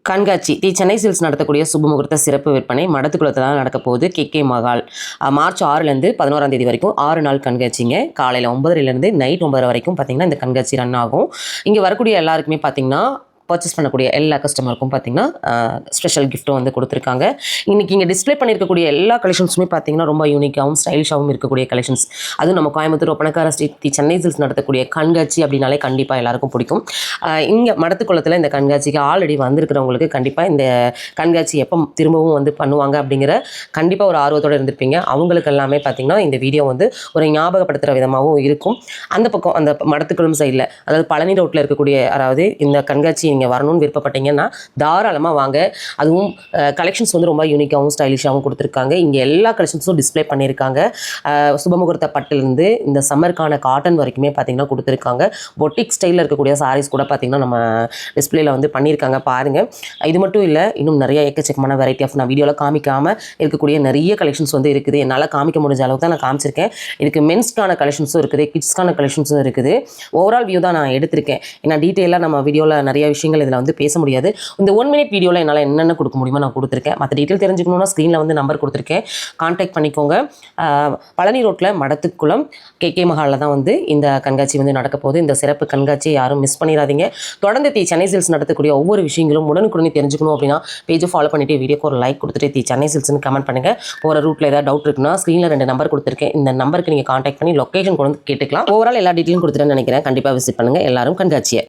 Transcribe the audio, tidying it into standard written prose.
கண்காட்சி சென்னை சில்க்ஸ் நடத்தக்கூடிய சுபமுகூர்த்த சிறப்பு விற்பனை மடத்துக்குளத்தில் தான் நடக்க போகுது. கே மகால் மார்ச் 6லேருந்து 11ஆம் தேதி வரைக்கும் 6 நாள் கண்காட்சிங்க. காலையில் 9:30லேருந்து நைட் 9:30 வரைக்கும் பார்த்தீங்கன்னா இந்த கண்காட்சி ரன் ஆகும். இங்கே வரக்கூடிய எல்லாருக்குமே பார்த்தீங்கன்னா பர்ச்சேஸ் பண்ணக்கூடிய எல்லா கஸ்டமருக்கும் பார்த்தீங்கன்னா ஸ்பெஷல் கிஃப்ட்டும் வந்து கொடுத்துருக்காங்க. இன்றைக்கி இங்கே டிஸ்பிளே பண்ணியிருக்கக்கூடிய எல்லா கலெக்ஷன்ஸுமே பார்த்தீங்கன்னா ரொம்ப யூனிக்காகவும் ஸ்டைலிஷாகவும் இருக்கக்கூடிய கலெக்ஷன்ஸ். அதுவும் நம்ம கோயம்புத்தூர் ஒப்பனக்கார ஸ்ட்ரீட் சென்னை சில்க்ஸ் நடத்தக்கூடிய கண்காட்சி அப்படின்னாலே கண்டிப்பாக எல்லாருக்கும் பிடிக்கும். இங்கே மடத்துக்குளத்தில் இந்த கண்காட்சிக்கு ஆல்ரெடி வந்திருக்கிறவங்களுக்கு கண்டிப்பாக இந்த கண்காட்சி எப்போ திரும்பவும் வந்து பண்ணுவாங்க அப்படிங்கிற கண்டிப்பாக ஒரு ஆர்வத்தோடு இருந்திருப்பீங்க. அவங்களுக்கு எல்லாமே பார்த்திங்கன்னா இந்த வீடியோ வந்து ஒரு ஞாபகப்படுத்துகிற விதமாகவும் இருக்கும். அந்த பக்கம் அந்த மடத்துக்குளம் சைடில், அதாவது பழனி ரோட்டில் இருக்கக்கூடிய, அதாவது இந்த கண்காட்சி நீங்கள் வரணும்னு விருப்பப்பட்டீங்கன்னா தாராளமாக வாங்க. அதுவும் கலெக்ஷன்ஸ் வந்து ரொம்ப யூனிக்காகவும் ஸ்டைலிஷாகவும் கொடுத்துருக்காங்க. இங்கே எல்லா கலெக்ஷன்ஸும் டிஸ்பிளே பண்ணியிருக்காங்க. சுபமுகூர்த்த பட்டிலேருந்து இந்த சம்மருக்கான காட்டன் வரைக்குமே பார்த்திங்கன்னா கொடுத்துருக்காங்க. பொட்டிக் ஸ்டைலில் இருக்கக்கூடிய சாரீஸ் கூட பார்த்திங்கன்னா நம்ம டிஸ்பிளேயில் வந்து பண்ணியிருக்காங்க. பாருங்கள், இது மட்டும் இல்லை, இன்னும் நிறைய எக்கச்சக்கமான வெரைட்டி ஆஃப் நான் வீடியோவில் காமிக்காமல் இருக்கக்கூடிய நிறைய கலெக்ஷன்ஸ் வந்து இருக்குது. என்னால் காமிக்க முடிஞ்ச அளவுக்கு தான் நான் காமிச்சிருக்கேன். இதுக்கு மென்ஸ்க்கான கலெக்ஷன்ஸும் இருக்குது, கிட்ஸ்க்கான கலெக்ஷன்ஸும் இருக்குது. ஓவரால் வியூ தான் நான் எடுத்திருக்கேன். ஏன்னா டீட்டெயிலாக நம்ம வீடியோவில் நிறைய விஷயங்கள் இதில் வந்து பேச முடியாது. இந்த 1 மினிட் வீடியோவில் என்னால் என்னென்ன கொடுக்க முடியுமோ நான் கொடுத்துருக்கேன். மற்ற டீட்டெயில் தெரிஞ்சுக்கணுன்னா ஸ்க்ரீனில் வந்து நம்பர் கொடுத்துருக்கேன், கான்டாக்ட் பண்ணிக்கோங்க. பழனி ரோட்டில் மடத்துக்குளம் கே மஹாலில் தான் வந்து இந்த கண்காட்சி வந்து நடக்க போகுது. இந்த சிறப்பு கண்காட்சியை யாரும் மிஸ் பண்ணிடாதீங்க. தொடர்ந்து சென்னை சில்க்ஸ் நடத்தக்கூடிய ஒவ்வொரு விஷயங்களும் உடனுக்குடனே தெரிஞ்சுக்கணும் அப்படின்னா பேஜை ஃபாலோ பண்ணிவிட்டு வீடியோக்கு ஒரு லைக் கொடுத்துட்டு சென்னை சில்க்ஸ்னு கமெண்ட் பண்ணுங்கள். போகிற ரூட்டில் ஏதாவது டவுட் இருக்குன்னா ஸ்க்ரீனில் 2 நம்பர் கொடுத்துருக்கேன். இந்த நம்பருக்கு நீங்கள் கான்டாக்ட் பண்ணி லொக்கேஷன் கொண்டு வந்து கேட்டுக்கலாம். ஓவரால் எல்லா டீட்டெயிலும் கொடுத்துட்டேன்னு நினைக்கிறேன். கண்டிப்பாக விசிட் பண்ணுங்கள் எல்லாரும் கண்காட்சியை.